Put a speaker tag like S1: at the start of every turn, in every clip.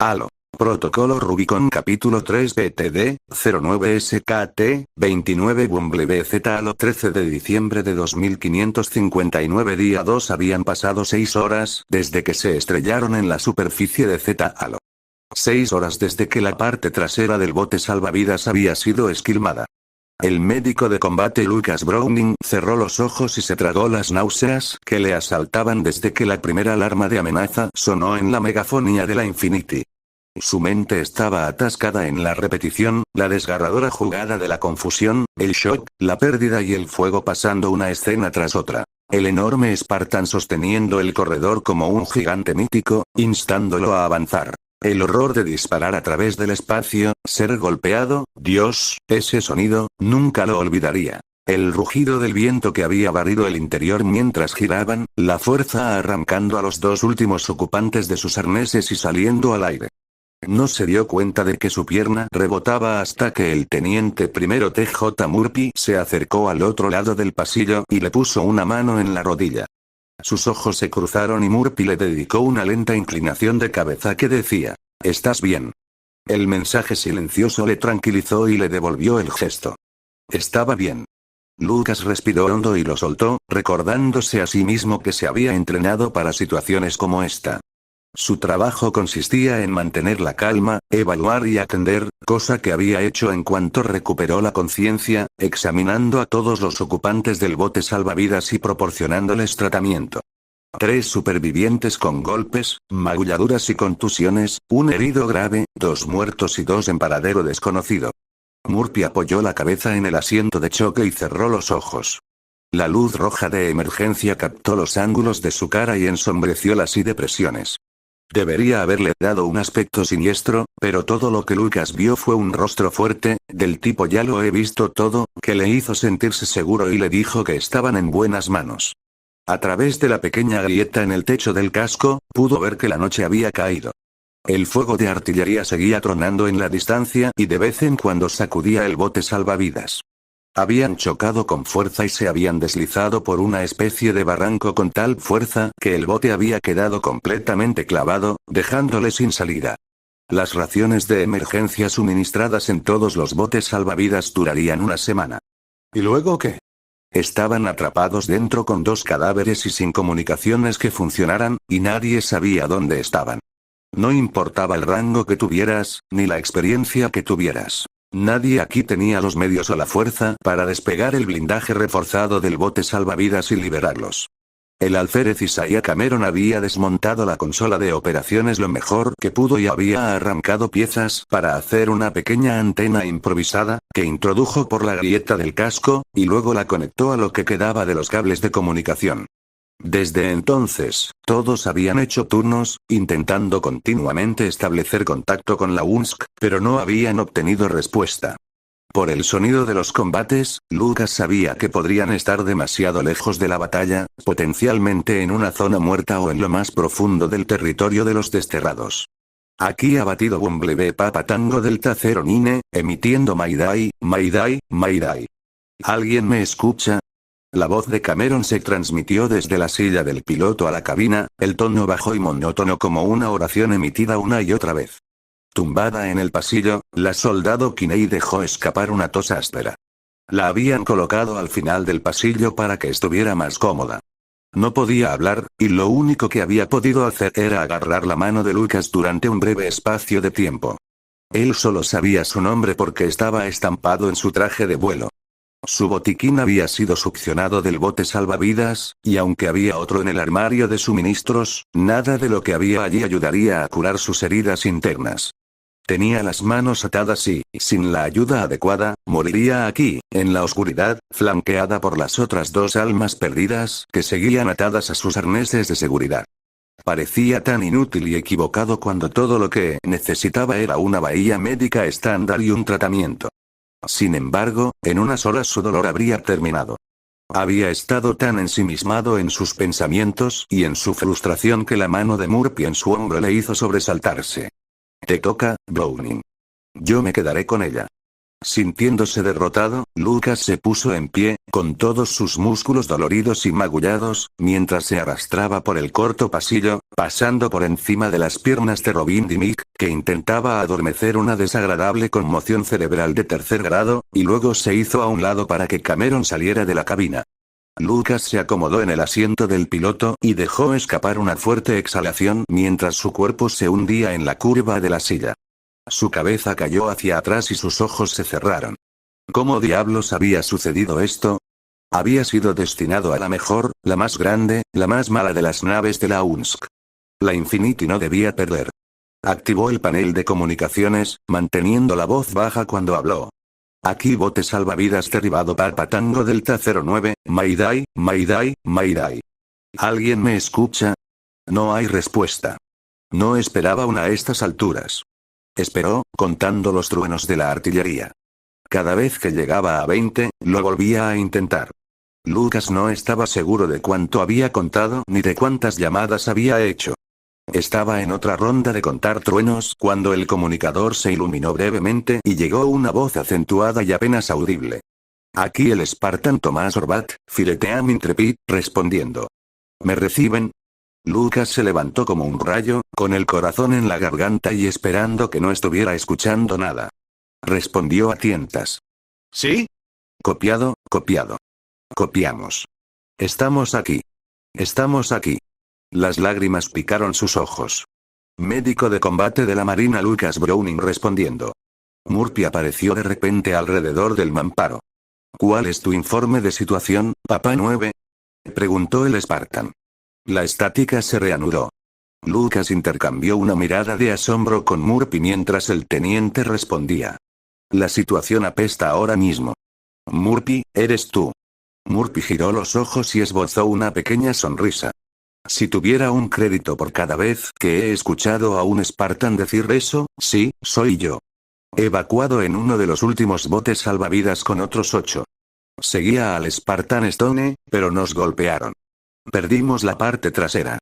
S1: Halo. Protocolo Rubicon Capítulo 3 BTD, 09 SKT, 29 WZ Halo 13 de diciembre de 2559 Día 2 Habían pasado 6 horas desde que se estrellaron en la superficie de Z Halo. 6 horas desde que la parte trasera del bote salvavidas había sido esquilmada. El médico de combate Lucas Browning cerró los ojos y se tragó las náuseas que le asaltaban desde que la primera alarma de amenaza sonó en la megafonía de la Infinity. Su mente estaba atascada en la repetición, la desgarradora jugada de la confusión, el shock, la pérdida y el fuego pasando una escena tras otra. El enorme Spartan sosteniendo el corredor como un gigante mítico, instándolo a avanzar. El horror de disparar a través del espacio, ser golpeado, Dios, ese sonido, nunca lo olvidaría. El rugido del viento que había barrido el interior mientras giraban, la fuerza arrancando a los dos últimos ocupantes de sus arneses y saliendo al aire. No se dio cuenta de que su pierna rebotaba hasta que el teniente primero TJ Murphy se acercó al otro lado del pasillo y le puso una mano en la rodilla. Sus ojos se cruzaron y Murphy le dedicó una lenta inclinación de cabeza que decía: «¿Estás bien?». El mensaje silencioso le tranquilizó y le devolvió el gesto. Estaba bien. Lucas respiró hondo y lo soltó, recordándose a sí mismo que se había entrenado para situaciones como esta. Su trabajo consistía en mantener la calma, evaluar y atender, cosa que había hecho en cuanto recuperó la conciencia, examinando a todos los ocupantes del bote salvavidas y proporcionándoles tratamiento. 3 supervivientes con golpes, magulladuras y contusiones, un herido grave, 2 muertos y 2 en paradero desconocido. Murphy apoyó la cabeza en el asiento de choque y cerró los ojos. La luz roja de emergencia captó los ángulos de su cara y ensombreció las depresiones. Debería haberle dado un aspecto siniestro, pero todo lo que Lucas vio fue un rostro fuerte, del tipo «ya lo he visto todo», que le hizo sentirse seguro y le dijo que estaban en buenas manos. A través de la pequeña grieta en el techo del casco, pudo ver que la noche había caído. El fuego de artillería seguía tronando en la distancia y de vez en cuando sacudía el bote salvavidas. Habían chocado con fuerza y se habían deslizado por una especie de barranco con tal fuerza que el bote había quedado completamente clavado, dejándole sin salida. Las raciones de emergencia suministradas en todos los botes salvavidas durarían una semana. ¿Y luego qué? Estaban atrapados dentro con 2 cadáveres y sin comunicaciones que funcionaran, y nadie sabía dónde estaban. No importaba el rango que tuvieras, ni la experiencia que tuvieras. Nadie aquí tenía los medios o la fuerza para despegar el blindaje reforzado del bote salvavidas y liberarlos. El alférez Isaiah Cameron había desmontado la consola de operaciones lo mejor que pudo y había arrancado piezas para hacer una pequeña antena improvisada, que introdujo por la grieta del casco, y luego la conectó a lo que quedaba de los cables de comunicación. Desde entonces, todos habían hecho turnos, intentando continuamente establecer contacto con la UNSC, pero no habían obtenido respuesta. Por el sonido de los combates, Lucas sabía que podrían estar demasiado lejos de la batalla, potencialmente en una zona muerta o en lo más profundo del territorio de los desterrados. Aquí ha batido Bumblebee Papa Tango Delta Zero Nine, emitiendo Mayday, Mayday, Mayday. ¿Alguien me escucha? La voz de Cameron se transmitió desde la silla del piloto a la cabina, el tono bajo y monótono como una oración emitida una y otra vez. Tumbada en el pasillo, la soldado Kinney dejó escapar una tos áspera. La habían colocado al final del pasillo para que estuviera más cómoda. No podía hablar, y lo único que había podido hacer era agarrar la mano de Lucas durante un breve espacio de tiempo. Él solo sabía su nombre porque estaba estampado en su traje de vuelo. Su botiquín había sido succionado del bote salvavidas, y aunque había otro en el armario de suministros, nada de lo que había allí ayudaría a curar sus heridas internas. Tenía las manos atadas y, sin la ayuda adecuada, moriría aquí, en la oscuridad, flanqueada por las otras 2 almas perdidas que seguían atadas a sus arneses de seguridad. Parecía tan inútil y equivocado cuando todo lo que necesitaba era una bahía médica estándar y un tratamiento. Sin embargo, en unas horas su dolor habría terminado. Había estado tan ensimismado en sus pensamientos y en su frustración que la mano de Murphy en su hombro le hizo sobresaltarse. «Te toca, Browning. Yo me quedaré con ella». Sintiéndose derrotado, Lucas se puso en pie, con todos sus músculos doloridos y magullados, mientras se arrastraba por el corto pasillo, pasando por encima de las piernas de Robin Dimmick, que intentaba adormecer una desagradable conmoción cerebral de tercer grado, y luego se hizo a un lado para que Cameron saliera de la cabina. Lucas se acomodó en el asiento del piloto y dejó escapar una fuerte exhalación mientras su cuerpo se hundía en la curva de la silla. Su cabeza cayó hacia atrás y sus ojos se cerraron. ¿Cómo diablos había sucedido esto? Había sido destinado a la mejor, la más grande, la más mala de las naves de la UNSC. La Infinity no debía perder. Activó el panel de comunicaciones, manteniendo la voz baja cuando habló. Aquí bote salvavidas derribado Papa Tango Delta 09, Mayday, Mayday, Mayday. ¿Alguien me escucha? No hay respuesta. No esperaba una a estas alturas. Esperó, contando los truenos de la artillería. Cada vez que llegaba a 20, lo volvía a intentar. Lucas no estaba seguro de cuánto había contado ni de cuántas llamadas había hecho. Estaba en otra ronda de contar truenos cuando el comunicador se iluminó brevemente y llegó una voz acentuada y apenas audible. Aquí el Spartan Tomás Orbat, Fileteam Intrepid, respondiendo. ¿Me reciben? Lucas se levantó como un rayo, con el corazón en la garganta y esperando que no estuviera escuchando nada. Respondió a tientas. ¿Sí? Copiado, copiado. Copiamos. Estamos aquí. Estamos aquí. Las lágrimas picaron sus ojos. Médico de combate de la Marina Lucas Browning respondiendo. Murphy apareció de repente alrededor del mamparo. ¿Cuál es tu informe de situación, Papá 9? Preguntó el Spartan. La estática se reanudó. Lucas intercambió una mirada de asombro con Murphy mientras el teniente respondía. La situación apesta ahora mismo. Murphy, ¿eres tú? Murphy giró los ojos y esbozó una pequeña sonrisa. Si tuviera un crédito por cada vez que he escuchado a un Spartan decir eso, sí, soy yo. Evacuado en uno de los últimos botes salvavidas con otros 8. Seguía al Spartan Stone, pero nos golpearon. Perdimos la parte trasera.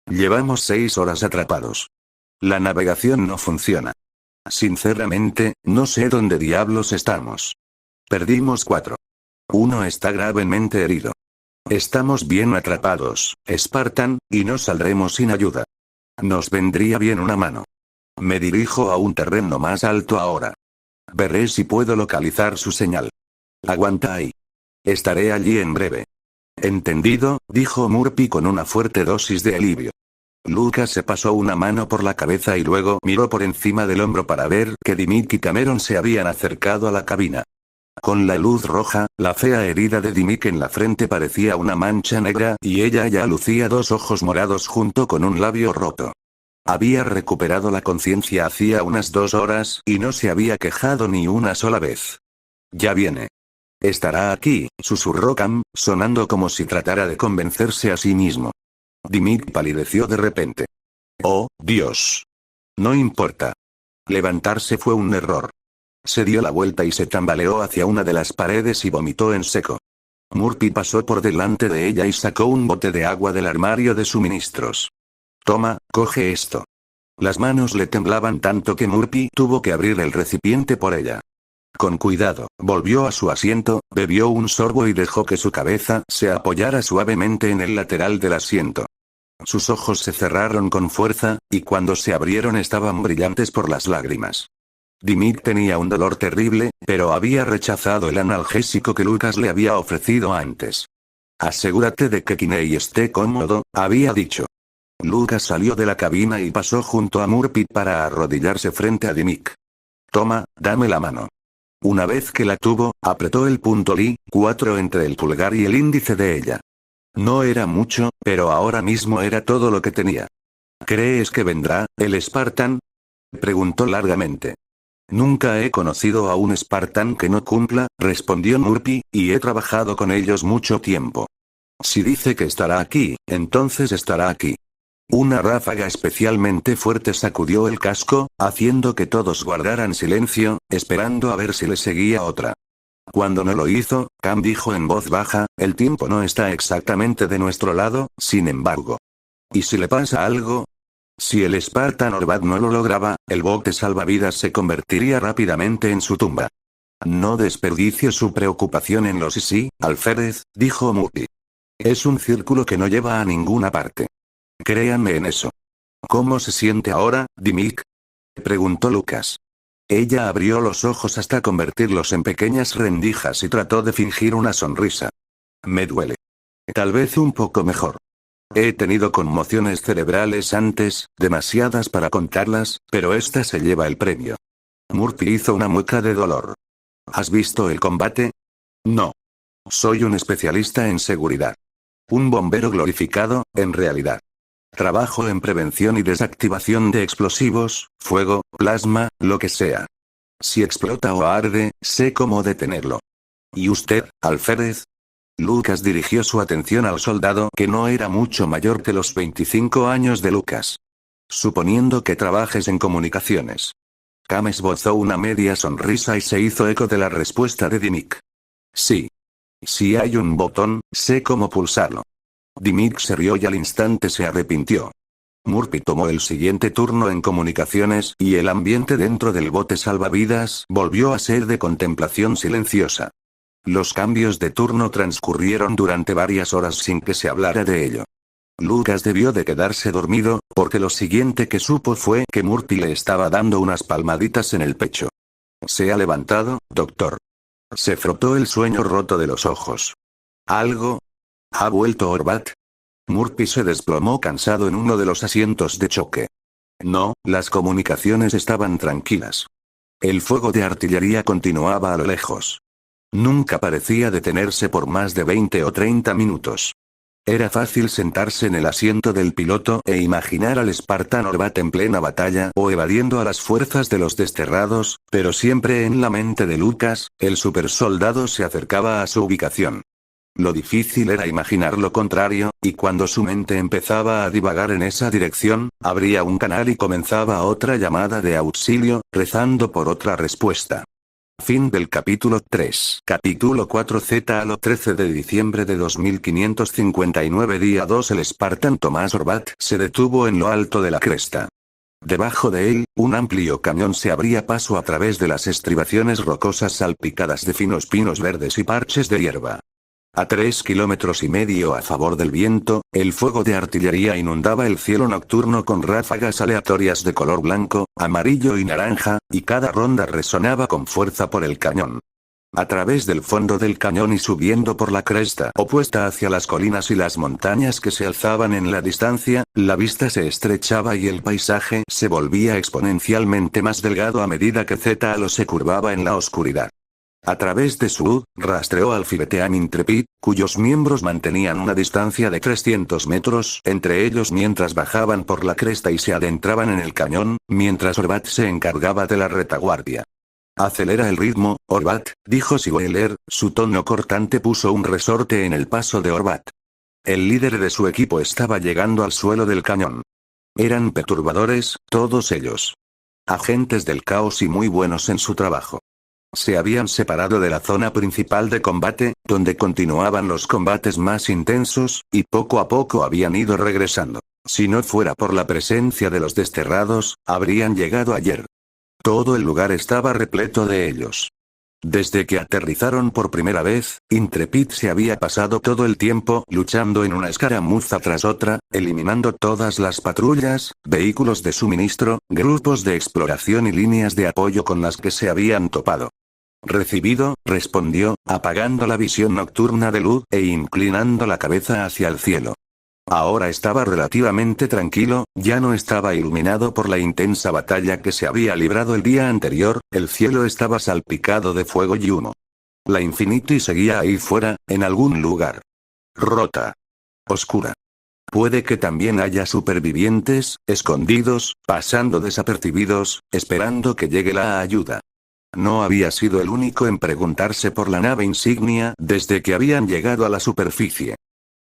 S1: Llevamos 6 horas atrapados. La navegación no funciona. Sinceramente, no sé dónde diablos estamos. Perdimos 4. Uno está gravemente herido. Estamos bien atrapados, Spartan, y no saldremos sin ayuda. Nos vendría bien una mano. Me dirijo a un terreno más alto ahora. Veré si puedo localizar su señal. Aguanta ahí. Estaré allí en breve. Entendido, dijo Murphy con una fuerte dosis de alivio. Lucas se pasó una mano por la cabeza y luego miró por encima del hombro para ver que Dimmick y Cameron se habían acercado a la cabina. Con la luz roja, la fea herida de Dimmick en la frente parecía una mancha negra y ella ya lucía 2 ojos morados junto con un labio roto. Había recuperado la conciencia hacía unas 2 horas y no se había quejado ni una sola vez. Ya viene. Estará aquí, susurró Cam, sonando como si tratara de convencerse a sí mismo. Dimmick palideció de repente. Oh, Dios. No importa. Levantarse fue un error. Se dio la vuelta y se tambaleó hacia una de las paredes y vomitó en seco. Murphy pasó por delante de ella y sacó un bote de agua del armario de suministros. Toma, coge esto. Las manos le temblaban tanto que Murphy tuvo que abrir el recipiente por ella. Con cuidado, volvió a su asiento, bebió un sorbo y dejó que su cabeza se apoyara suavemente en el lateral del asiento. Sus ojos se cerraron con fuerza, y cuando se abrieron estaban brillantes por las lágrimas. Dimmick tenía un dolor terrible, pero había rechazado el analgésico que Lucas le había ofrecido antes. Asegúrate de que Kinney esté cómodo, había dicho. Lucas salió de la cabina y pasó junto a Murphy para arrodillarse frente a Dimmick. Toma, dame la mano. Una vez que la tuvo, apretó el punto Li-4 entre el pulgar y el índice de ella. No era mucho, pero ahora mismo era todo lo que tenía. ¿Crees que vendrá, el Spartan? Preguntó largamente. Nunca he conocido a un Spartan que no cumpla, respondió Murphy, y he trabajado con ellos mucho tiempo. Si dice que estará aquí, entonces estará aquí. Una ráfaga especialmente fuerte sacudió el casco, haciendo que todos guardaran silencio, esperando a ver si le seguía otra. Cuando no lo hizo, Cam dijo en voz baja, el tiempo no está exactamente de nuestro lado, sin embargo. ¿Y si le pasa algo? Si el Spartan Orbat no lo lograba, el bote salvavidas se convertiría rápidamente en su tumba. No desperdicie su preocupación en los sí, alférez, dijo Murphy. Es un círculo que no lleva a ninguna parte. Créanme en eso. ¿Cómo se siente ahora, Dimik? Preguntó Lucas. Ella abrió los ojos hasta convertirlos en pequeñas rendijas y trató de fingir una sonrisa. Me duele. Tal vez un poco mejor. He tenido conmociones cerebrales antes, demasiadas para contarlas, pero esta se lleva el premio. Murphy hizo una mueca de dolor. ¿Has visto el combate? No. Soy un especialista en seguridad. Un bombero glorificado, en realidad. Trabajo en prevención y desactivación de explosivos, fuego, plasma, lo que sea. Si explota o arde, sé cómo detenerlo. ¿Y usted, alférez? Lucas dirigió su atención al soldado que no era mucho mayor que los 25 años de Lucas. Suponiendo que trabajes en comunicaciones. Cam esbozó una media sonrisa y se hizo eco de la respuesta de Dimik. Sí. Si hay un botón, sé cómo pulsarlo. Dimik se rió y al instante se arrepintió. Murphy tomó el siguiente turno en comunicaciones y el ambiente dentro del bote salvavidas volvió a ser de contemplación silenciosa. Los cambios de turno transcurrieron durante varias horas sin que se hablara de ello. Lucas debió de quedarse dormido, porque lo siguiente que supo fue que Murphy le estaba dando unas palmaditas en el pecho. ¿Se ha levantado, doctor? Se frotó el sueño roto de los ojos. ¿Algo? ¿Ha vuelto Orbat? Murphy se desplomó cansado en uno de los asientos de choque. No, las comunicaciones estaban tranquilas. El fuego de artillería continuaba a lo lejos. Nunca parecía detenerse por más de 20 o 30 minutos. Era fácil sentarse en el asiento del piloto e imaginar al Spartan Orbat en plena batalla o evadiendo a las fuerzas de los desterrados, pero siempre en la mente de Lucas, el supersoldado se acercaba a su ubicación. Lo difícil era imaginar lo contrario, y cuando su mente empezaba a divagar en esa dirección, abría un canal y comenzaba otra llamada de auxilio, rezando por otra respuesta. Fin del capítulo 3. Capítulo 4Z a lo 13 de diciembre de 2559 día 2 el Spartan Tomás Orbat se detuvo en lo alto de la cresta. Debajo de él, un amplio cañón se abría paso a través de las estribaciones rocosas salpicadas de finos pinos verdes y parches de hierba. A 3,5 kilómetros a favor del viento, el fuego de artillería inundaba el cielo nocturno con ráfagas aleatorias de color blanco, amarillo y naranja, y cada ronda resonaba con fuerza por el cañón. A través del fondo del cañón y subiendo por la cresta opuesta hacia las colinas y las montañas que se alzaban en la distancia, la vista se estrechaba y el paisaje se volvía exponencialmente más delgado a medida que Zeta se curvaba en la oscuridad. A través de su rastreó al Fibeteam Intrepid, cuyos miembros mantenían una distancia de 300 metros entre ellos mientras bajaban por la cresta y se adentraban en el cañón, mientras Orbat se encargaba de la retaguardia. Acelera el ritmo, Orbat, dijo Siweller, su tono cortante puso un resorte en el paso de Orbat. El líder de su equipo estaba llegando al suelo del cañón. Eran perturbadores, todos ellos. Agentes del caos y muy buenos en su trabajo. Se habían separado de la zona principal de combate, donde continuaban los combates más intensos, y poco a poco habían ido regresando. Si no fuera por la presencia de los desterrados, habrían llegado ayer. Todo el lugar estaba repleto de ellos. Desde que aterrizaron por primera vez, Intrepid se había pasado todo el tiempo luchando en una escaramuza tras otra, eliminando todas las patrullas, vehículos de suministro, grupos de exploración y líneas de apoyo con las que se habían topado. Recibido, respondió, apagando la visión nocturna de luz e inclinando la cabeza hacia el cielo. Ahora estaba relativamente tranquilo, ya no estaba iluminado por la intensa batalla que se había librado el día anterior, el cielo estaba salpicado de fuego y humo. La Infinity seguía ahí fuera, en algún lugar. Rota. Oscura. Puede que también haya supervivientes, escondidos, pasando desapercibidos, esperando que llegue la ayuda. No había sido el único en preguntarse por la nave insignia desde que habían llegado a la superficie.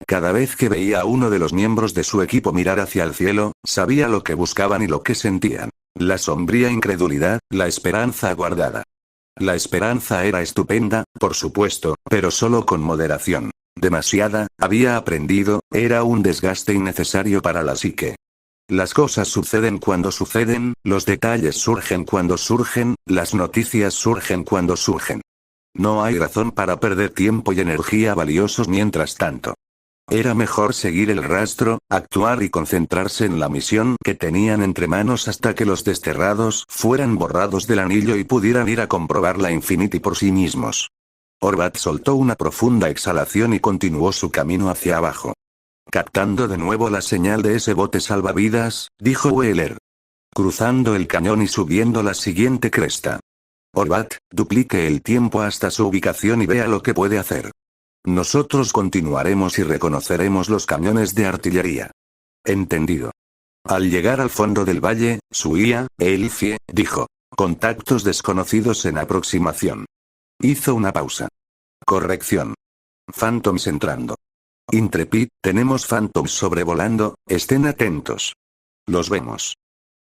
S1: Cada vez que veía a uno de los miembros de su equipo mirar hacia el cielo, sabía lo que buscaban y lo que sentían. La sombría incredulidad, la esperanza aguardada. La esperanza era estupenda, por supuesto, pero solo con moderación. Demasiada, había aprendido, era un desgaste innecesario para la psique. Las cosas suceden cuando suceden, los detalles surgen cuando surgen, las noticias surgen cuando surgen. No hay razón para perder tiempo y energía valiosos mientras tanto. Era mejor seguir el rastro, actuar y concentrarse en la misión que tenían entre manos hasta que los desterrados fueran borrados del anillo y pudieran ir a comprobar la Infinity por sí mismos. Orbat soltó una profunda exhalación y continuó su camino hacia abajo. Captando de nuevo la señal de ese bote salvavidas, dijo Wheeler. Cruzando el cañón y subiendo la siguiente cresta. Orbat, duplique el tiempo hasta su ubicación y vea lo que puede hacer. Nosotros continuaremos y reconoceremos los cañones de artillería. Entendido. Al llegar al fondo del valle, su IA, Elfie, dijo. Contactos desconocidos en aproximación. Hizo una pausa. Corrección. Phantoms entrando. Intrepid, tenemos Phantoms sobrevolando, estén atentos. Los vemos.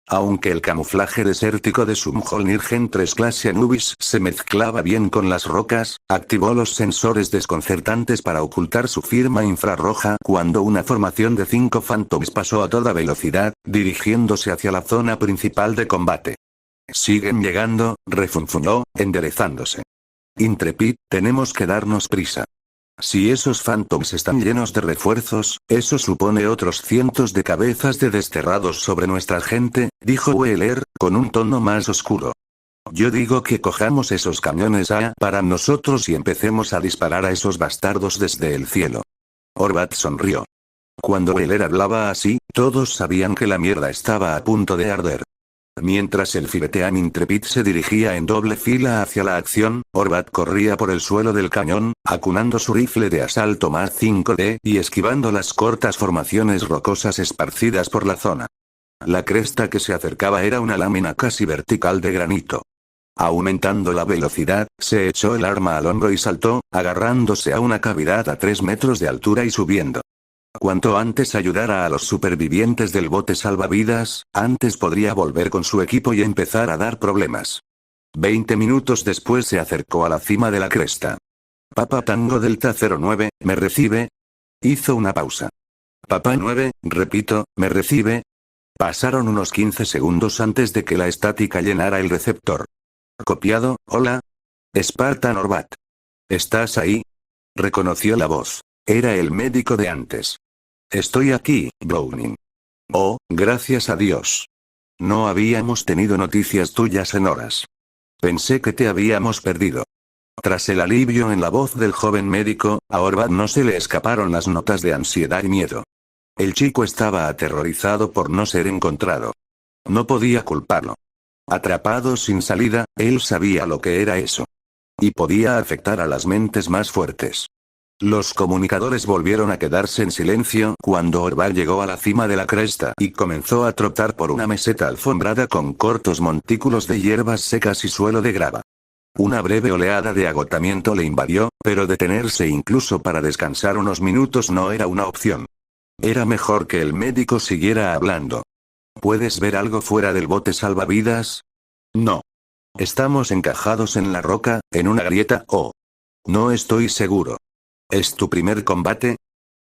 S1: Aunque el camuflaje desértico de su Mjolnir 3 clase Anubis se mezclaba bien con las rocas, activó los sensores desconcertantes para ocultar su firma infrarroja cuando una formación de 5 Phantoms pasó a toda velocidad, dirigiéndose hacia la zona principal de combate. Siguen llegando, refunfuñó, enderezándose. Intrepid, tenemos que darnos prisa. Si esos Phantoms están llenos de refuerzos, eso supone otros cientos de cabezas de desterrados sobre nuestra gente, dijo Wheeler, con un tono más oscuro. Yo digo que cojamos esos cañones para nosotros y empecemos a disparar a esos bastardos desde el cielo. Orbat sonrió. Cuando Wheeler hablaba así, todos sabían que la mierda estaba a punto de arder. Mientras el Fibetean Intrepid se dirigía en doble fila hacia la acción, Orbat corría por el suelo del cañón, acunando su rifle de asalto Mach 5D y esquivando las cortas formaciones rocosas esparcidas por la zona. La cresta que se acercaba era una lámina casi vertical de granito. Aumentando la velocidad, se echó el arma al hombro y saltó, agarrándose a una cavidad a 3 metros de altura y subiendo. Cuanto antes ayudara a los supervivientes del bote salvavidas, antes podría volver con su equipo y empezar a dar problemas. 20 minutos después se acercó a la cima de la cresta. Papa Tango Delta 09, ¿me recibe? Hizo una pausa. Papa 9, repito, ¿me recibe? Pasaron unos 15 segundos antes de que la estática llenara el receptor. Copiado, hola. Spartan Orbat. ¿Estás ahí? Reconoció la voz. Era el médico de antes. Estoy aquí, Browning. Oh, gracias a Dios. No habíamos tenido noticias tuyas en horas. Pensé que te habíamos perdido. Tras el alivio en la voz del joven médico, a Orbat no se le escaparon las notas de ansiedad y miedo. El chico estaba aterrorizado por no ser encontrado. No podía culparlo. Atrapado sin salida, él sabía lo que era eso. Y podía afectar a las mentes más fuertes. Los comunicadores volvieron a quedarse en silencio cuando Orbat llegó a la cima de la cresta y comenzó a trotar por una meseta alfombrada con cortos montículos de hierbas secas y suelo de grava. Una breve oleada de agotamiento le invadió, pero detenerse incluso para descansar unos minutos no era una opción. Era mejor que el médico siguiera hablando. ¿Puedes ver algo fuera del bote salvavidas? No. Estamos encajados en la roca, en una grieta, oh. No estoy seguro. ¿Es tu primer combate?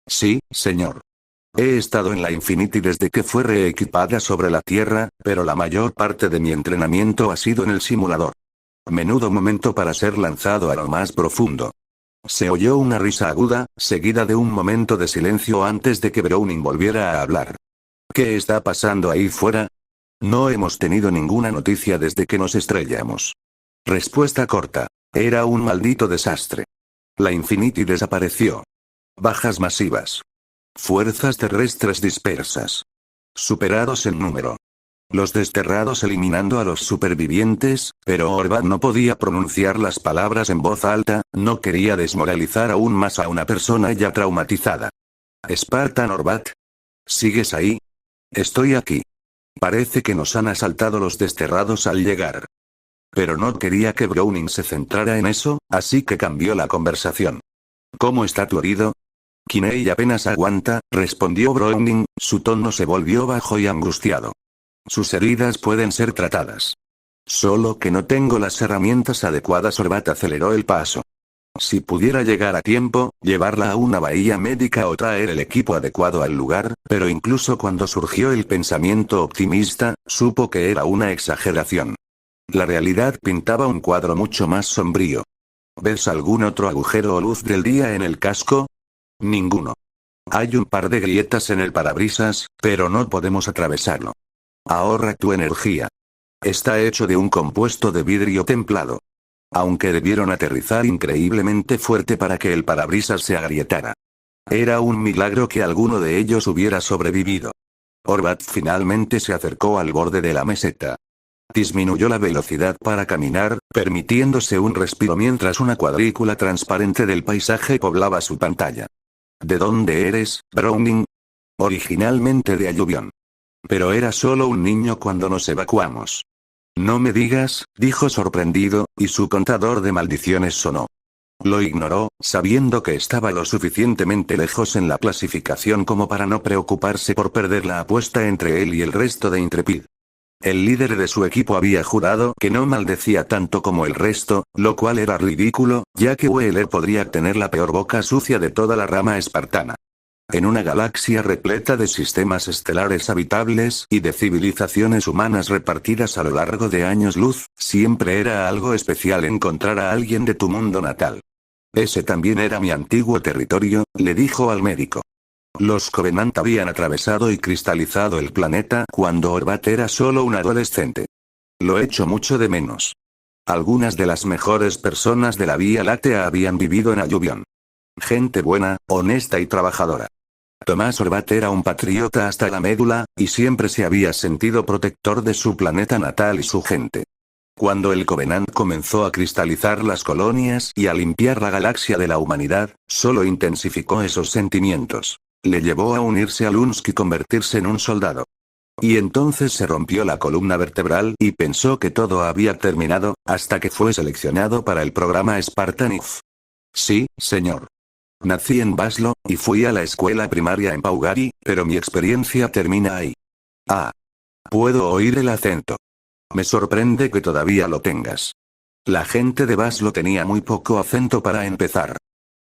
S1: Sí, señor. He estado en la Infinity desde que fue reequipada sobre la Tierra, pero la mayor parte de mi entrenamiento ha sido en el simulador. Menudo momento para ser lanzado a lo más profundo. Se oyó una risa aguda, seguida de un momento de silencio antes de que Browning volviera a hablar. ¿Qué está pasando ahí fuera? No hemos tenido ninguna noticia desde que nos estrellamos. Respuesta corta. Era un maldito desastre. La Infinity desapareció. Bajas masivas. Fuerzas terrestres dispersas. Superados en número. Los desterrados eliminando a los supervivientes, pero Orbat no podía pronunciar las palabras en voz alta, no quería desmoralizar aún más a una persona ya traumatizada. Spartan Orbat. ¿Sigues ahí? Estoy aquí. Parece que nos han asaltado los desterrados al llegar. Pero no quería que Browning se centrara en eso, así que cambió la conversación. ¿Cómo está tu herido? Kinney apenas aguanta, respondió Browning, su tono se volvió bajo y angustiado. Sus heridas pueden ser tratadas. Solo que no tengo las herramientas adecuadas. Orbat aceleró el paso. Si pudiera llegar a tiempo, llevarla a una bahía médica o traer el equipo adecuado al lugar, pero incluso cuando surgió el pensamiento optimista, supo que era una exageración. La realidad pintaba un cuadro mucho más sombrío. ¿Ves algún otro agujero o luz del día en el casco? Ninguno. Hay un par de grietas en el parabrisas, pero no podemos atravesarlo. Ahorra tu energía. Está hecho de un compuesto de vidrio templado. Aunque debieron aterrizar increíblemente fuerte para que el parabrisas se agrietara. Era un milagro que alguno de ellos hubiera sobrevivido. Orbat finalmente se acercó al borde de la meseta. Disminuyó la velocidad para caminar, permitiéndose un respiro mientras una cuadrícula transparente del paisaje poblaba su pantalla. ¿De dónde eres, Browning? Originalmente de Alluvión. Pero era solo un niño cuando nos evacuamos. No me digas, dijo sorprendido, y su contador de maldiciones sonó. Lo ignoró, sabiendo que estaba lo suficientemente lejos en la clasificación como para no preocuparse por perder la apuesta entre él y el resto de Intrepid. El líder de su equipo había jurado que no maldecía tanto como el resto, lo cual era ridículo, ya que Wheeler podría tener la peor boca sucia de toda la rama espartana. En una galaxia repleta de sistemas estelares habitables y de civilizaciones humanas repartidas a lo largo de años luz, siempre era algo especial encontrar a alguien de tu mundo natal. Ese también era mi antiguo territorio, le dijo al médico. Los Covenant habían atravesado y cristalizado el planeta cuando Orbat era solo un adolescente. Lo echo mucho de menos. Algunas de las mejores personas de la Vía Láctea habían vivido en Alluvión. Gente buena, honesta y trabajadora. Tomás Orbat era un patriota hasta la médula, y siempre se había sentido protector de su planeta natal y su gente. Cuando el Covenant comenzó a cristalizar las colonias y a limpiar la galaxia de la humanidad, solo intensificó esos sentimientos. Le llevó a unirse a Lunsk y convertirse en un soldado. Y entonces se rompió la columna vertebral y pensó que todo había terminado, hasta que fue seleccionado para el programa Spartan IF. Sí, señor. Nací en Baslo, y fui a la escuela primaria en Paugari, pero mi experiencia termina ahí. Ah. Puedo oír el acento. Me sorprende que todavía lo tengas. La gente de Baslo tenía muy poco acento para empezar.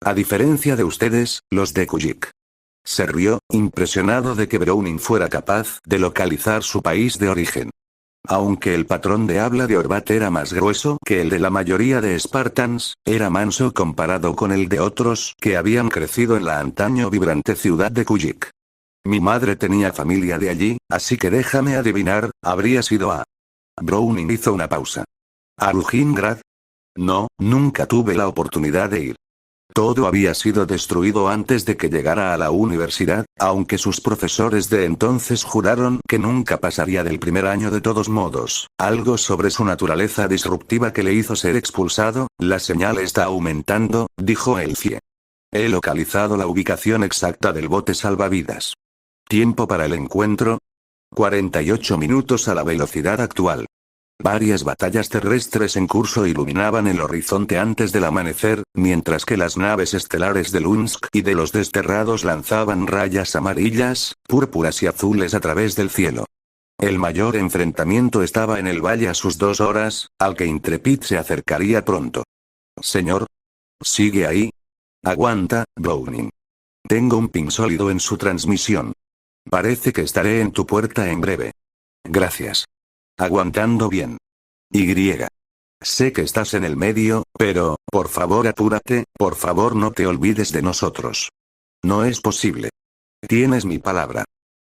S1: A diferencia de ustedes, los de Kujik. Se rió, impresionado de que Browning fuera capaz de localizar su país de origen. Aunque el patrón de habla de Orbat era más grueso que el de la mayoría de Spartans, era manso comparado con el de otros que habían crecido en la antaño vibrante ciudad de Kujik. Mi madre tenía familia de allí, así que déjame adivinar, habría sido a... Browning hizo una pausa. ¿A Lugingrad? No, nunca tuve la oportunidad de ir. Todo había sido destruido antes de que llegara a la universidad, aunque sus profesores de entonces juraron que nunca pasaría del primer año de todos modos. Algo sobre su naturaleza disruptiva que le hizo ser expulsado. La señal está aumentando, dijo Elfie. He localizado la ubicación exacta del bote salvavidas. ¿Tiempo para el encuentro? 48 minutos a la velocidad actual. Varias batallas terrestres en curso iluminaban el horizonte antes del amanecer, mientras que las naves estelares de Lunsk y de los desterrados lanzaban rayas amarillas, púrpuras y azules a través del cielo. El mayor enfrentamiento estaba en el valle a sus 2 horas, al que Intrepid se acercaría pronto. Señor. ¿Sigue ahí? Aguanta, Browning. Tengo un ping sólido en su transmisión. Parece que estaré en tu puerta en breve. Gracias. Aguantando bien. Y. Sé que estás en el medio, pero, por favor apúrate, por favor no te olvides de nosotros. No es posible. Tienes mi palabra.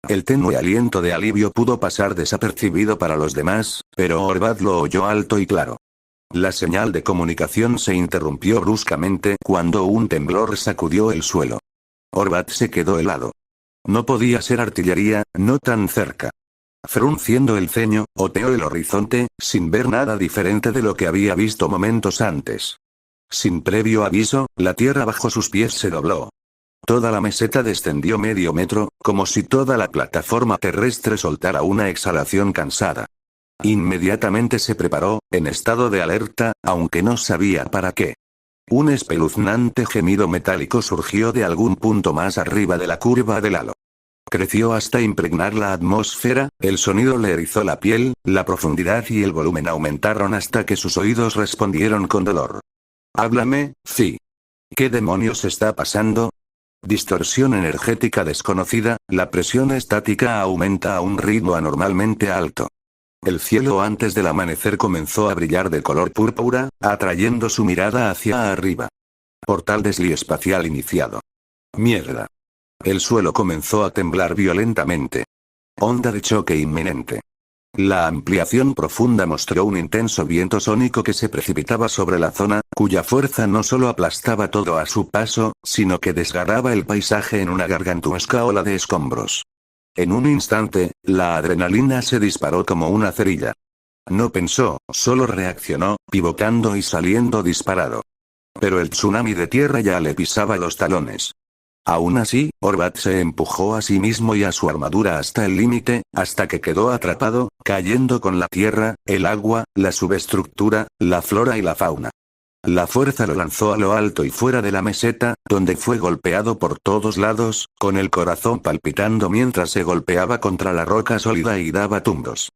S1: El tenue aliento de alivio pudo pasar desapercibido para los demás, pero Orbat lo oyó alto y claro. La señal de comunicación se interrumpió bruscamente cuando un temblor sacudió el suelo. Orbat se quedó helado. No podía ser artillería, no tan cerca. Frunciendo el ceño, oteó el horizonte, sin ver nada diferente de lo que había visto momentos antes. Sin previo aviso, la tierra bajo sus pies se dobló. Toda la meseta descendió medio metro, como si toda la plataforma terrestre soltara una exhalación cansada. Inmediatamente se preparó, en estado de alerta, aunque no sabía para qué. Un espeluznante gemido metálico surgió de algún punto más arriba de la curva del halo. Creció hasta impregnar la atmósfera, el sonido le erizó la piel, la profundidad y el volumen aumentaron hasta que sus oídos respondieron con dolor. Háblame, Fi. ¿Qué demonios está pasando? Distorsión energética desconocida, la presión estática aumenta a un ritmo anormalmente alto. El cielo antes del amanecer comenzó a brillar de color púrpura, atrayendo su mirada hacia arriba. Portal desliespacial iniciado. Mierda. El suelo comenzó a temblar violentamente. Onda de choque inminente. La ampliación profunda mostró un intenso viento sónico que se precipitaba sobre la zona, cuya fuerza no solo aplastaba todo a su paso, sino que desgarraba el paisaje en una gargantuesca ola de escombros. En un instante, la adrenalina se disparó como una cerilla. No pensó, solo reaccionó, pivotando y saliendo disparado. Pero el tsunami de tierra ya le pisaba los talones. Aún así, Orbat se empujó a sí mismo y a su armadura hasta el límite, hasta que quedó atrapado, cayendo con la tierra, el agua, la subestructura, la flora y la fauna. La fuerza lo lanzó a lo alto y fuera de la meseta, donde fue golpeado por todos lados, con el corazón palpitando mientras se golpeaba contra la roca sólida y daba tumbos.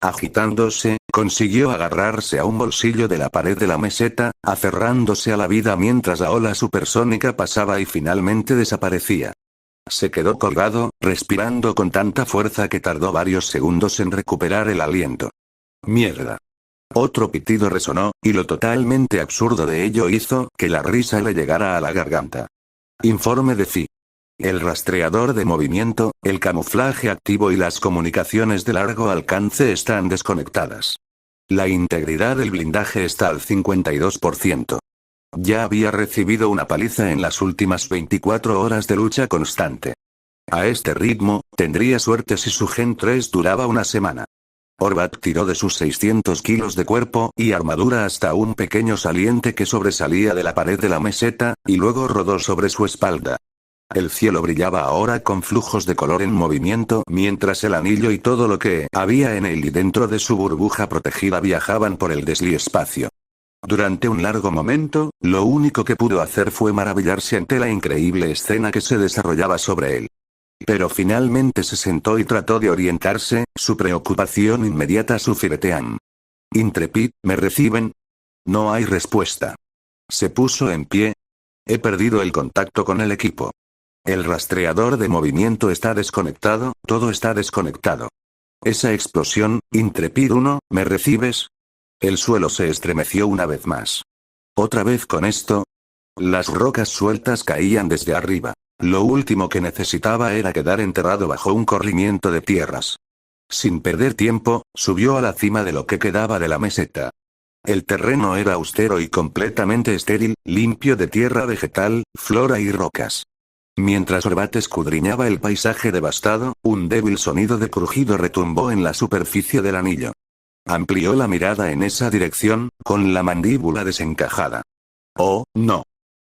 S1: Agitándose, consiguió agarrarse a un bolsillo de la pared de la meseta, aferrándose a la vida mientras la ola supersónica pasaba y finalmente desaparecía. Se quedó colgado, respirando con tanta fuerza que tardó varios segundos en recuperar el aliento. Mierda. Otro pitido resonó, y lo totalmente absurdo de ello hizo que la risa le llegara a la garganta. Informe de Fi. El rastreador de movimiento, el camuflaje activo y las comunicaciones de largo alcance están desconectadas. La integridad del blindaje está al 52%. Ya había recibido una paliza en las últimas 24 horas de lucha constante. A este ritmo, tendría suerte si su Gen 3 duraba una semana. Orbat tiró de sus 600 kilos de cuerpo y armadura hasta un pequeño saliente que sobresalía de la pared de la meseta, y luego rodó sobre su espalda. El cielo brillaba ahora con flujos de color en movimiento mientras el anillo y todo lo que había en él y dentro de su burbuja protegida viajaban por el desliespacio. Durante un largo momento, lo único que pudo hacer fue maravillarse ante la increíble escena que se desarrollaba sobre él. Pero finalmente se sentó y trató de orientarse, su preocupación inmediata su fireteam. Intrepid, ¿me reciben? No hay respuesta. Se puso en pie. He perdido el contacto con el equipo. El rastreador de movimiento está desconectado, todo está desconectado. Esa explosión, Intrepid 1, ¿me recibes? El suelo se estremeció una vez más. ¿Otra vez con esto? Las rocas sueltas caían desde arriba. Lo último que necesitaba era quedar enterrado bajo un corrimiento de tierras. Sin perder tiempo, subió a la cima de lo que quedaba de la meseta. El terreno era austero y completamente estéril, limpio de tierra vegetal, flora y rocas. Mientras Orbat escudriñaba el paisaje devastado, un débil sonido de crujido retumbó en la superficie del anillo. Amplió la mirada en esa dirección, con la mandíbula desencajada. ¡Oh, no!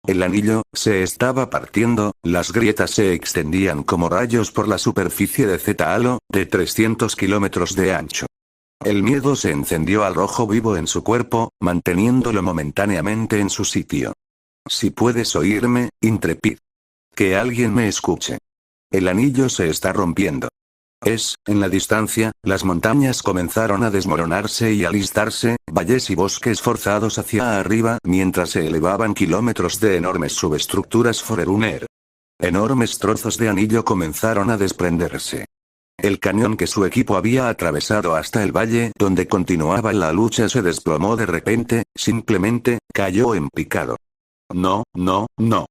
S1: El anillo se estaba partiendo, las grietas se extendían como rayos por la superficie de Zeta-Halo, de 300 kilómetros de ancho. El miedo se encendió al rojo vivo en su cuerpo, manteniéndolo momentáneamente en su sitio. Si puedes oírme, Intrepid. Que alguien me escuche. El anillo se está rompiendo. En la distancia, las montañas comenzaron a desmoronarse y alistarse, valles y bosques forzados hacia arriba mientras se elevaban kilómetros de enormes subestructuras Forerunner. Enormes trozos de anillo comenzaron a desprenderse. El cañón que su equipo había atravesado hasta el valle donde continuaba la lucha se desplomó de repente, simplemente, cayó en picado. No, no, no.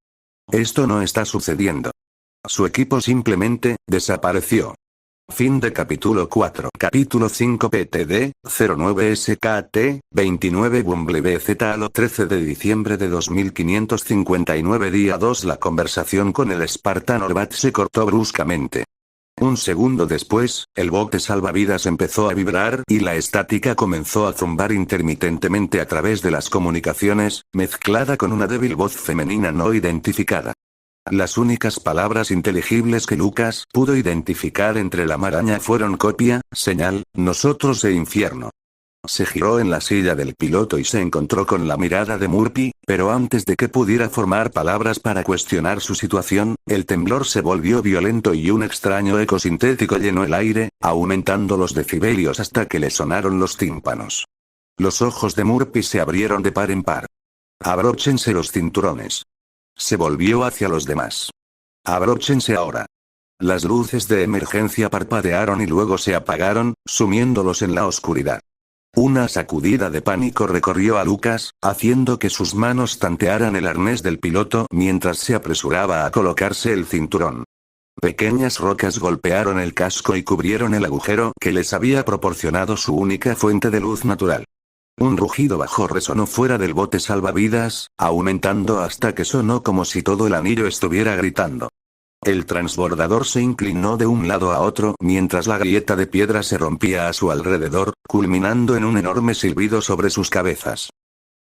S1: Esto no está sucediendo. Su equipo simplemente, desapareció. Fin de capítulo 4. Capítulo 5 PTD, 09 SKT, 29 WZ a lo 13 de diciembre de 2559 día 2. La conversación con el Spartan Orbat se cortó bruscamente. Un segundo después, el bote salvavidas empezó a vibrar y la estática comenzó a zumbar intermitentemente a través de las comunicaciones, mezclada con una débil voz femenina no identificada. Las únicas palabras inteligibles que Lucas pudo identificar entre la maraña fueron copia, señal, nosotros e infierno. Se giró en la silla del piloto y se encontró con la mirada de Murphy, pero antes de que pudiera formar palabras para cuestionar su situación, el temblor se volvió violento y un extraño eco sintético llenó el aire, aumentando los decibelios hasta que le sonaron los tímpanos. Los ojos de Murphy se abrieron de par en par. Abróchense los cinturones. Se volvió hacia los demás. Abróchense ahora. Las luces de emergencia parpadearon y luego se apagaron, sumiéndolos en la oscuridad. Una sacudida de pánico recorrió a Lucas, haciendo que sus manos tantearan el arnés del piloto mientras se apresuraba a colocarse el cinturón. Pequeñas rocas golpearon el casco y cubrieron el agujero que les había proporcionado su única fuente de luz natural. Un rugido bajo resonó fuera del bote salvavidas, aumentando hasta que sonó como si todo el anillo estuviera gritando. El transbordador se inclinó de un lado a otro mientras la grieta de piedra se rompía a su alrededor, culminando en un enorme silbido sobre sus cabezas.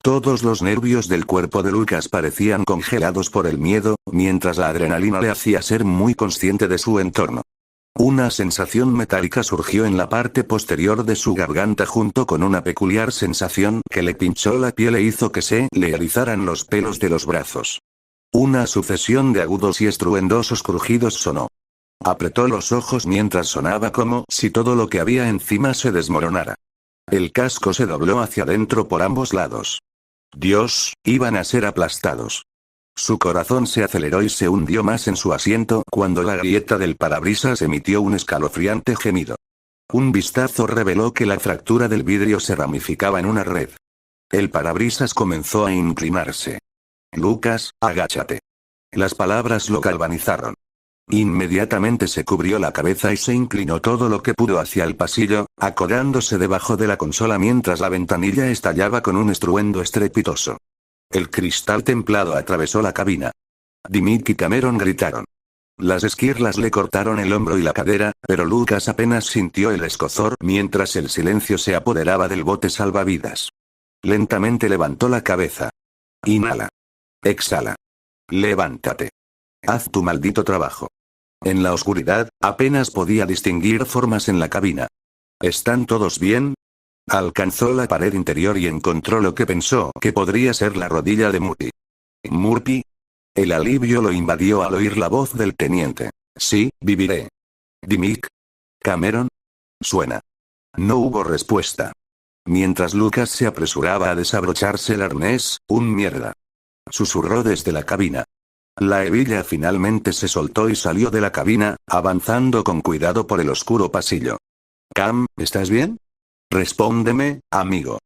S1: Todos los nervios del cuerpo de Lucas parecían congelados por el miedo, mientras la adrenalina le hacía ser muy consciente de su entorno. Una sensación metálica surgió en la parte posterior de su garganta junto con una peculiar sensación que le pinchó la piel e hizo que se le erizaran los pelos de los brazos. Una sucesión de agudos y estruendosos crujidos sonó. Apretó los ojos mientras sonaba como si todo lo que había encima se desmoronara. El casco se dobló hacia adentro por ambos lados. Dios, iban a ser aplastados. Su corazón se aceleró y se hundió más en su asiento cuando la grieta del parabrisas emitió un escalofriante gemido. Un vistazo reveló que la fractura del vidrio se ramificaba en una red. El parabrisas comenzó a inclinarse. Lucas, agáchate. Las palabras lo galvanizaron. Inmediatamente se cubrió la cabeza y se inclinó todo lo que pudo hacia el pasillo, acodándose debajo de la consola mientras la ventanilla estallaba con un estruendo estrepitoso. El cristal templado atravesó la cabina. Dimmick y Cameron gritaron. Las esquirlas le cortaron el hombro y la cadera, pero Lucas apenas sintió el escozor mientras el silencio se apoderaba del bote salvavidas. Lentamente levantó la cabeza. Inhala. Exhala. Levántate. Haz tu maldito trabajo. En la oscuridad, apenas podía distinguir formas en la cabina. ¿Están todos bien? Alcanzó la pared interior y encontró lo que pensó que podría ser la rodilla de Murphy. ¿Murphy? El alivio lo invadió al oír la voz del teniente. Sí, viviré. Dimmick. Cameron. Suena. No hubo respuesta. Mientras Lucas se apresuraba a desabrocharse el arnés, un mierda. Susurró desde la cabina. La hebilla finalmente se soltó y salió de la cabina, avanzando con cuidado por el oscuro pasillo. Cam, ¿estás bien? Respóndeme, amigo.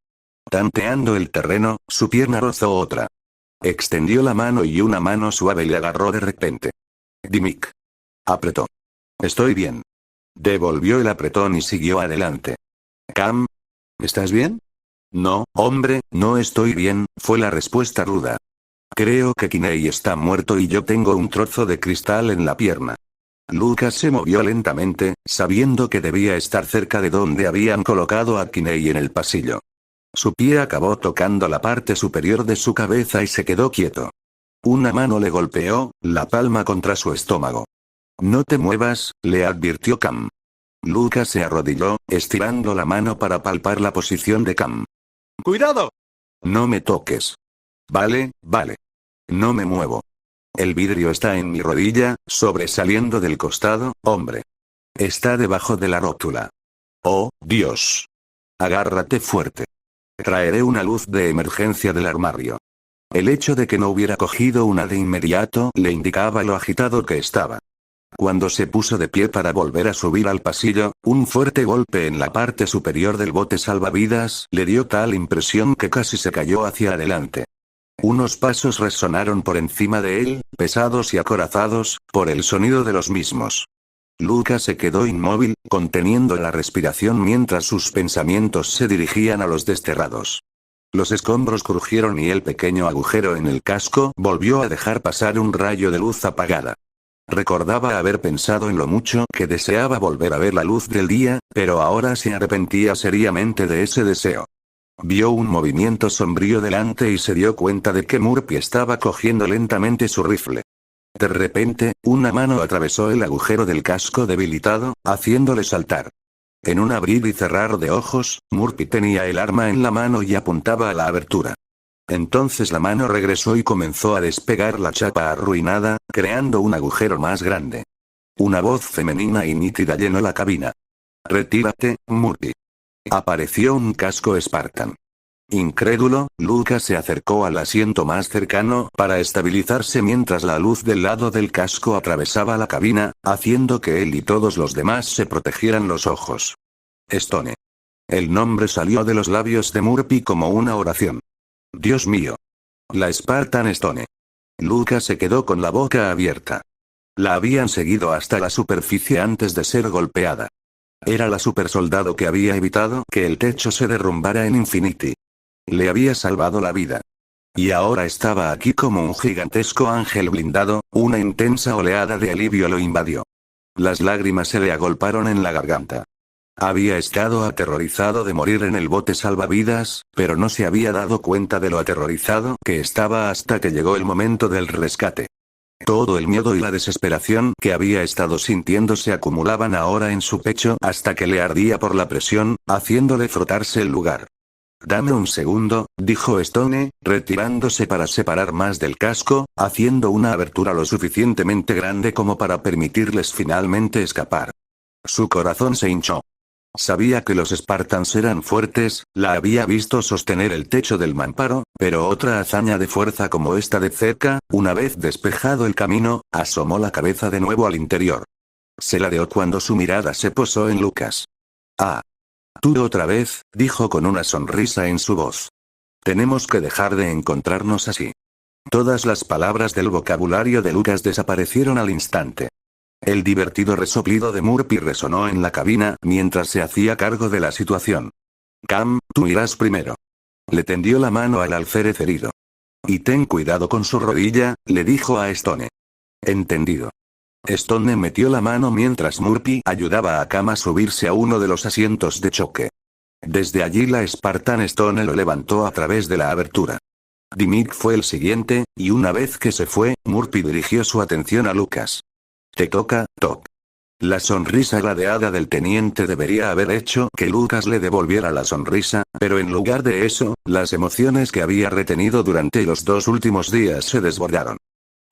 S1: Tanteando el terreno, su pierna rozó otra. Extendió la mano y una mano suave le agarró de repente. Dimmick. Apretó. Estoy bien. Devolvió el apretón y siguió adelante. Cam. ¿Estás bien? No, hombre, no estoy bien, fue la respuesta ruda. Creo que Kinney está muerto y yo tengo un trozo de cristal en la pierna. Lucas se movió lentamente, sabiendo que debía estar cerca de donde habían colocado a Kinney en el pasillo. Su pie acabó tocando la parte superior de su cabeza y se quedó quieto. Una mano le golpeó, la palma contra su estómago. No te muevas, le advirtió Cam. Lucas se arrodilló, estirando la mano para palpar la posición de Cam. ¡Cuidado! No me toques. Vale, vale. No me muevo. El vidrio está en mi rodilla, sobresaliendo del costado, hombre. Está debajo de la rótula. Oh, Dios. Agárrate fuerte. Traeré una luz de emergencia del armario. El hecho de que no hubiera cogido una de inmediato le indicaba lo agitado que estaba. Cuando se puso de pie para volver a subir al pasillo, un fuerte golpe en la parte superior del bote salvavidas le dio tal impresión que casi se cayó hacia adelante. Unos pasos resonaron por encima de él, pesados y acorazados, por el sonido de los mismos. Lucas se quedó inmóvil, conteniendo la respiración mientras sus pensamientos se dirigían a los desterrados. Los escombros crujieron y el pequeño agujero en el casco volvió a dejar pasar un rayo de luz apagada. Recordaba haber pensado en lo mucho que deseaba volver a ver la luz del día, pero ahora se arrepentía seriamente de ese deseo. Vio un movimiento sombrío delante y se dio cuenta de que Murphy estaba cogiendo lentamente su rifle. De repente, una mano atravesó el agujero del casco debilitado, haciéndole saltar. En un abrir y cerrar de ojos, Murphy tenía el arma en la mano y apuntaba a la abertura. Entonces la mano regresó y comenzó a despegar la chapa arruinada, creando un agujero más grande. Una voz femenina y nítida llenó la cabina. «Retírate, Murphy». Apareció un casco Spartan. Incrédulo, Lucas se acercó al asiento más cercano para estabilizarse mientras la luz del lado del casco atravesaba la cabina, haciendo que él y todos los demás se protegieran los ojos. Stone. El nombre salió de los labios de Murphy como una oración. Dios mío. La Spartan Stone. Lucas se quedó con la boca abierta. La habían seguido hasta la superficie antes de ser golpeada. Era la supersoldado que había evitado que el techo se derrumbara en Infinity. Le había salvado la vida. Y ahora estaba aquí como un gigantesco ángel blindado, una intensa oleada de alivio lo invadió. Las lágrimas se le agolparon en la garganta. Había estado aterrorizado de morir en el bote salvavidas, pero no se había dado cuenta de lo aterrorizado que estaba hasta que llegó el momento del rescate. Todo el miedo y la desesperación que había estado sintiendo se acumulaban ahora en su pecho hasta que le ardía por la presión, haciéndole frotarse el lugar. Dame un segundo, dijo Stone, retirándose para separar más del casco, haciendo una abertura lo suficientemente grande como para permitirles finalmente escapar. Su corazón se hinchó. Sabía que los Spartans eran fuertes, la había visto sostener el techo del mamparo, pero otra hazaña de fuerza como esta de cerca, una vez despejado el camino, asomó la cabeza de nuevo al interior. Se ladeó cuando su mirada se posó en Lucas. Ah. Tú otra vez, dijo con una sonrisa en su voz. Tenemos que dejar de encontrarnos así. Todas las palabras del vocabulario de Lucas desaparecieron al instante. El divertido resoplido de Murphy resonó en la cabina mientras se hacía cargo de la situación. Cam, tú irás primero. Le tendió la mano al alférez herido. Y ten cuidado con su rodilla, le dijo a Stone. Entendido. Stone metió la mano mientras Murphy ayudaba a Cam a subirse a uno de los asientos de choque. Desde allí la Spartan Stone lo levantó a través de la abertura. Dimmick fue el siguiente, y una vez que se fue, Murphy dirigió su atención a Lucas. Te toca, Toc. La sonrisa gradeada del teniente debería haber hecho que Lucas le devolviera la sonrisa, pero en lugar de eso, las emociones que había retenido durante los 2 últimos días se desbordaron.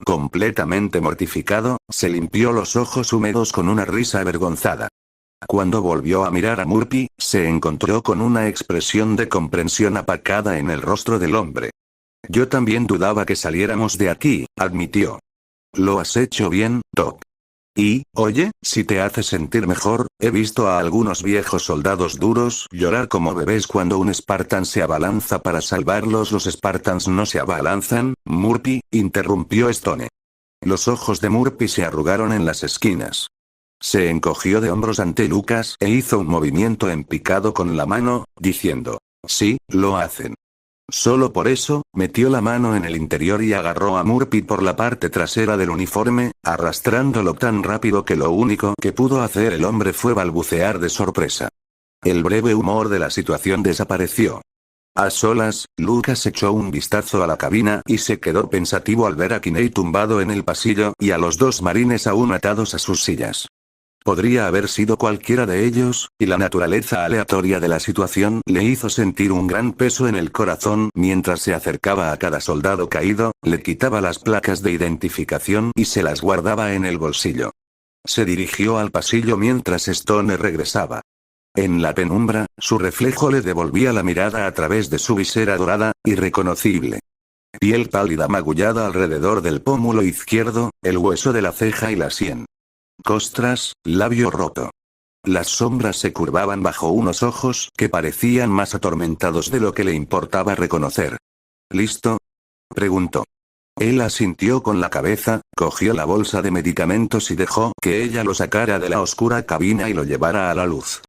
S1: Completamente mortificado, se limpió los ojos húmedos con una risa avergonzada. Cuando volvió a mirar a Murphy, se encontró con una expresión de comprensión apagada en el rostro del hombre. Yo también dudaba que saliéramos de aquí, admitió. Lo has hecho bien, Toc. Y, oye, si te hace sentir mejor, he visto a algunos viejos soldados duros llorar como bebés cuando un Spartan se abalanza para salvarlos. Los Spartans no se abalanzan, Murphy, interrumpió Stone. Los ojos de Murphy se arrugaron en las esquinas. Se encogió de hombros ante Lucas e hizo un movimiento en picado con la mano, diciendo, sí, lo hacen. Solo por eso, metió la mano en el interior y agarró a Murphy por la parte trasera del uniforme, arrastrándolo tan rápido que lo único que pudo hacer el hombre fue balbucear de sorpresa. El breve humor de la situación desapareció. A solas, Lucas echó un vistazo a la cabina y se quedó pensativo al ver a Kinney tumbado en el pasillo y a los 2 marines aún atados a sus sillas. Podría haber sido cualquiera de ellos, y la naturaleza aleatoria de la situación le hizo sentir un gran peso en el corazón mientras se acercaba a cada soldado caído, le quitaba las placas de identificación y se las guardaba en el bolsillo. Se dirigió al pasillo mientras Stone regresaba. En la penumbra, su reflejo le devolvía la mirada a través de su visera dorada, irreconocible. Piel pálida magullada alrededor del pómulo izquierdo, el hueso de la ceja y la sien. Costras, labio roto. Las sombras se curvaban bajo unos ojos que parecían más atormentados de lo que le importaba reconocer. ¿Listo?, preguntó. Él asintió con la cabeza, cogió la bolsa de medicamentos y dejó que ella lo sacara de la oscura cabina y lo llevara a la luz.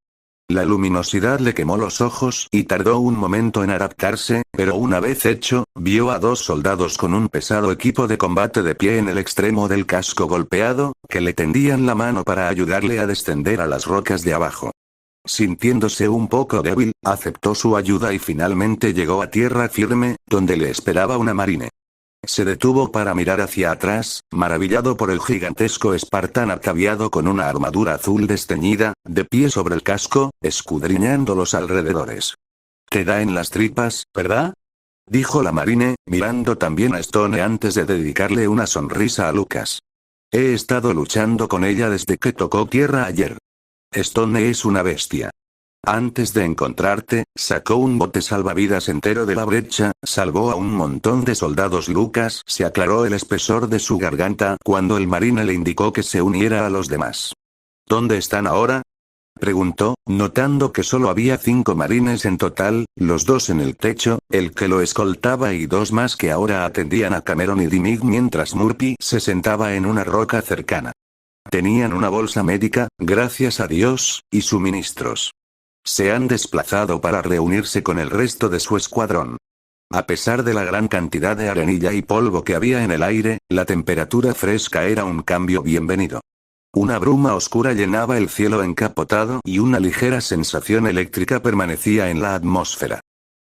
S1: La luminosidad le quemó los ojos y tardó un momento en adaptarse, pero una vez hecho, vio a 2 soldados con un pesado equipo de combate de pie en el extremo del casco golpeado, que le tendían la mano para ayudarle a descender a las rocas de abajo. Sintiéndose un poco débil, aceptó su ayuda y finalmente llegó a tierra firme, donde le esperaba una marine. Se detuvo para mirar hacia atrás, maravillado por el gigantesco Spartan ataviado con una armadura azul desteñida, de pie sobre el casco, escudriñando los alrededores. «Te da en las tripas, ¿verdad?», dijo la marine, mirando también a Stone antes de dedicarle una sonrisa a Lucas. «He estado luchando con ella desde que tocó tierra ayer. Stone es una bestia». Antes de encontrarte, sacó un bote salvavidas entero de la brecha, salvó a un montón de soldados. Lucas se aclaró el espesor de su garganta cuando el marine le indicó que se uniera a los demás. ¿Dónde están ahora?, preguntó, notando que solo había 5 marines en total, los 2 en el techo, el que lo escoltaba y 2 más que ahora atendían a Cameron y Dimmick mientras Murphy se sentaba en una roca cercana. Tenían una bolsa médica, gracias a Dios, y suministros. Se han desplazado para reunirse con el resto de su escuadrón. A pesar de la gran cantidad de arenilla y polvo que había en el aire, la temperatura fresca era un cambio bienvenido. Una bruma oscura llenaba el cielo encapotado y una ligera sensación eléctrica permanecía en la atmósfera.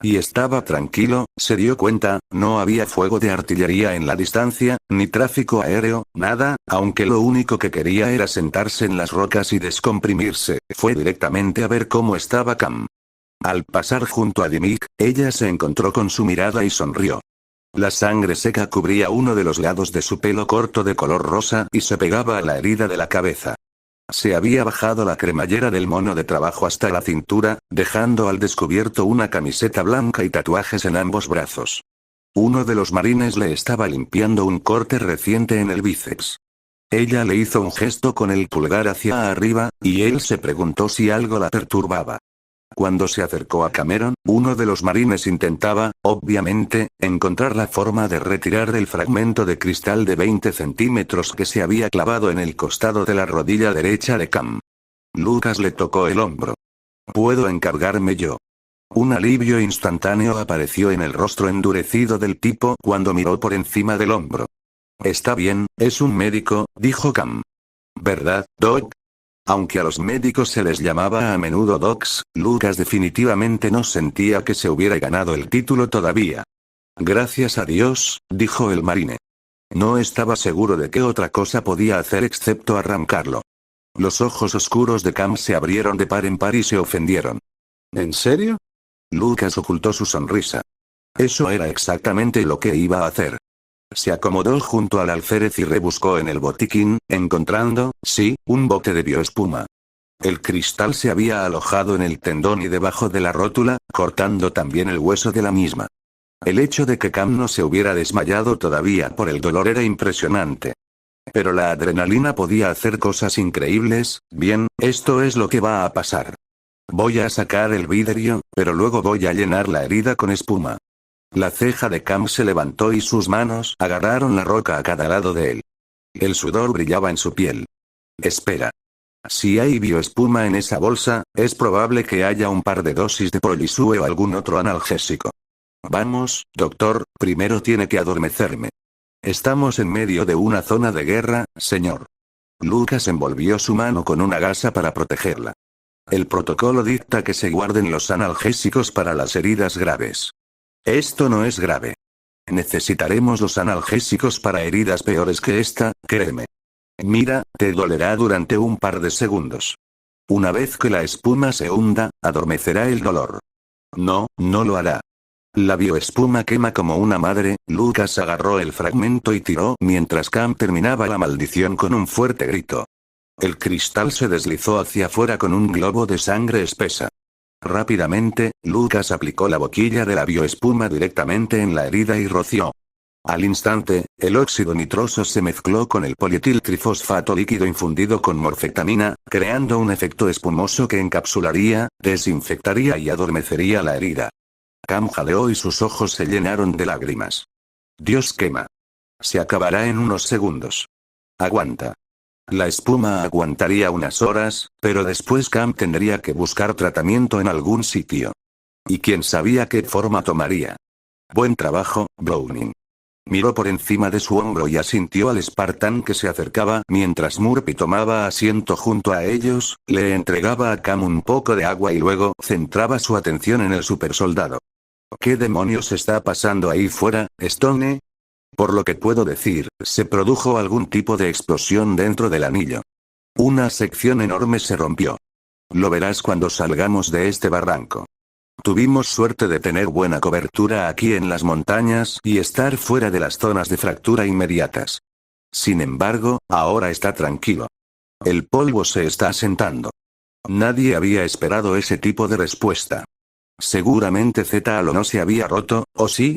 S1: Y estaba tranquilo, se dio cuenta, no había fuego de artillería en la distancia, ni tráfico aéreo, nada, aunque lo único que quería era sentarse en las rocas y descomprimirse. Fue directamente a ver cómo estaba Cam. Al pasar junto a Dimmick, ella se encontró con su mirada y sonrió. La sangre seca cubría uno de los lados de su pelo corto de color rosa y se pegaba a la herida de la cabeza. Se había bajado la cremallera del mono de trabajo hasta la cintura, dejando al descubierto una camiseta blanca y tatuajes en ambos brazos. Uno de los marines le estaba limpiando un corte reciente en el bíceps. Ella le hizo un gesto con el pulgar hacia arriba, y él se preguntó si algo la perturbaba. Cuando se acercó a Cameron, uno de los marines intentaba, obviamente, encontrar la forma de retirar el fragmento de cristal de 20 centímetros que se había clavado en el costado de la rodilla derecha de Cam. Lucas le tocó el hombro. «¿Puedo encargarme yo?». Un alivio instantáneo apareció en el rostro endurecido del tipo cuando miró por encima del hombro. «Está bien, es un médico», dijo Cam. «¿Verdad, Doc?». Aunque a los médicos se les llamaba a menudo docs, Lucas definitivamente no sentía que se hubiera ganado el título todavía. «Gracias a Dios», dijo el marine. No estaba seguro de qué otra cosa podía hacer excepto arrancarlo. Los ojos oscuros de Cam se abrieron de par en par y se ofendieron. «¿En serio?». Lucas ocultó su sonrisa. Eso era exactamente lo que iba a hacer. Se acomodó junto al alférez y rebuscó en el botiquín, encontrando, sí, un bote de bioespuma. El cristal se había alojado en el tendón y debajo de la rótula, cortando también el hueso de la misma. El hecho de que Cam no se hubiera desmayado todavía por el dolor era impresionante. Pero la adrenalina podía hacer cosas increíbles. Bien, esto es lo que va a pasar. Voy a sacar el vidrio, pero luego voy a llenar la herida con espuma. La ceja de Cam se levantó y sus manos agarraron la roca a cada lado de él. El sudor brillaba en su piel. «Espera. Si hay bioespuma en esa bolsa, es probable que haya un par de dosis de Polisue o algún otro analgésico. Vamos, doctor, primero tiene que adormecerme. Estamos en medio de una zona de guerra, señor». Lucas envolvió su mano con una gasa para protegerla. El protocolo dicta que se guarden los analgésicos para las heridas graves. Esto no es grave. Necesitaremos los analgésicos para heridas peores que esta, créeme. Mira, te dolerá durante un par de segundos. Una vez que la espuma se hunda, adormecerá el dolor. No, no lo hará. La bioespuma quema como una madre. Lucas agarró el fragmento y tiró mientras Cam terminaba la maldición con un fuerte grito. El cristal se deslizó hacia afuera con un globo de sangre espesa. Rápidamente, Lucas aplicó la boquilla de la bioespuma directamente en la herida y roció. Al instante, el óxido nitroso se mezcló con el polietiltrifosfato líquido infundido con morfetamina, creando un efecto espumoso que encapsularía, desinfectaría y adormecería la herida. Cam jadeó y sus ojos se llenaron de lágrimas. «Dios, quema. Se acabará en unos segundos. Aguanta». La espuma aguantaría unas horas, pero después Cam tendría que buscar tratamiento en algún sitio. Y quién sabía qué forma tomaría. «Buen trabajo, Browning». Miró por encima de su hombro y asintió al espartán que se acercaba mientras Murphy tomaba asiento junto a ellos, le entregaba a Cam un poco de agua y luego centraba su atención en el supersoldado. «¿Qué demonios está pasando ahí fuera, Stone?». Por lo que puedo decir, se produjo algún tipo de explosión dentro del anillo. Una sección enorme se rompió. Lo verás cuando salgamos de este barranco. Tuvimos suerte de tener buena cobertura aquí en las montañas y estar fuera de las zonas de fractura inmediatas. Sin embargo, ahora está tranquilo. El polvo se está asentando. Nadie había esperado ese tipo de respuesta. Seguramente Z-Halo no se había roto, ¿o sí?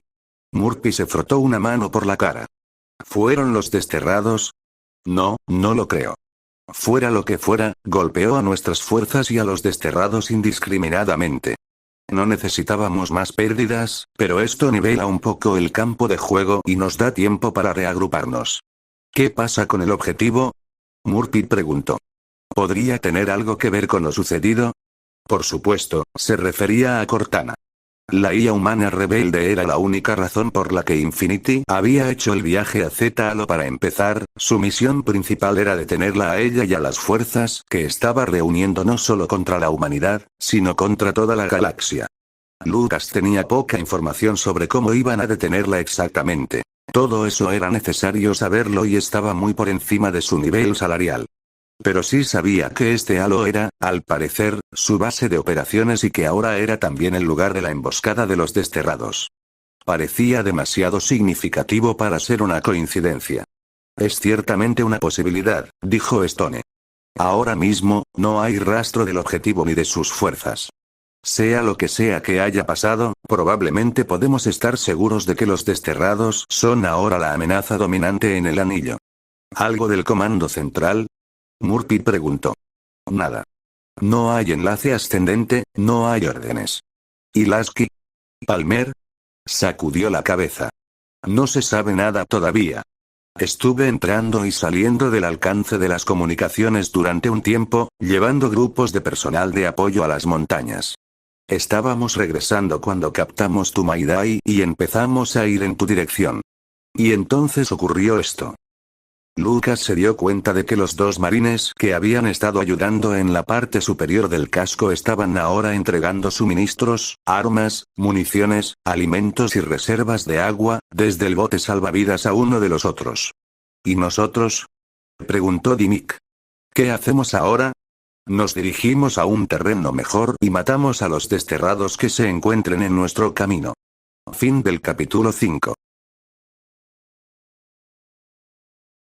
S1: Murphy se frotó una mano por la cara. ¿Fueron los desterrados? No, no lo creo. Fuera lo que fuera, golpeó a nuestras fuerzas y a los desterrados indiscriminadamente. No necesitábamos más pérdidas, pero esto nivela un poco el campo de juego y nos da tiempo para reagruparnos. ¿Qué pasa con el objetivo? Murphy preguntó. ¿Podría tener algo que ver con lo sucedido? Por supuesto, se refería a Cortana. La IA humana rebelde era la única razón por la que Infinity había hecho el viaje a Z-Halo para empezar. Su misión principal era detenerla a ella y a las fuerzas que estaba reuniendo no solo contra la humanidad, sino contra toda la galaxia. Lucas tenía poca información sobre cómo iban a detenerla exactamente. Todo eso era necesario saberlo y estaba muy por encima de su nivel salarial. Pero sí sabía que este Halo era, al parecer, su base de operaciones y que ahora era también el lugar de la emboscada de los desterrados. Parecía demasiado significativo para ser una coincidencia. Es ciertamente una posibilidad, dijo Stone. Ahora mismo, no hay rastro del objetivo ni de sus fuerzas. Sea lo que sea que haya pasado, probablemente podemos estar seguros de que los desterrados son ahora la amenaza dominante en el anillo. ¿Algo del comando central? Murphy preguntó. Nada. No hay enlace ascendente, no hay órdenes. ¿Y Lasky? Palmer? Sacudió la cabeza. No se sabe nada todavía. Estuve entrando y saliendo del alcance de las comunicaciones durante un tiempo, llevando grupos de personal de apoyo a las montañas. Estábamos regresando cuando captamos tu Mayday y empezamos a ir en tu dirección. Y entonces ocurrió esto. Lucas se dio cuenta de que los dos marines que habían estado ayudando en la parte superior del casco estaban ahora entregando suministros, armas, municiones, alimentos y reservas de agua, desde el bote salvavidas a uno de los otros. ¿Y nosotros? Preguntó Dimmick. ¿Qué hacemos ahora? Nos dirigimos a un terreno mejor y matamos a los desterrados que se encuentren en nuestro camino. Fin del capítulo 5.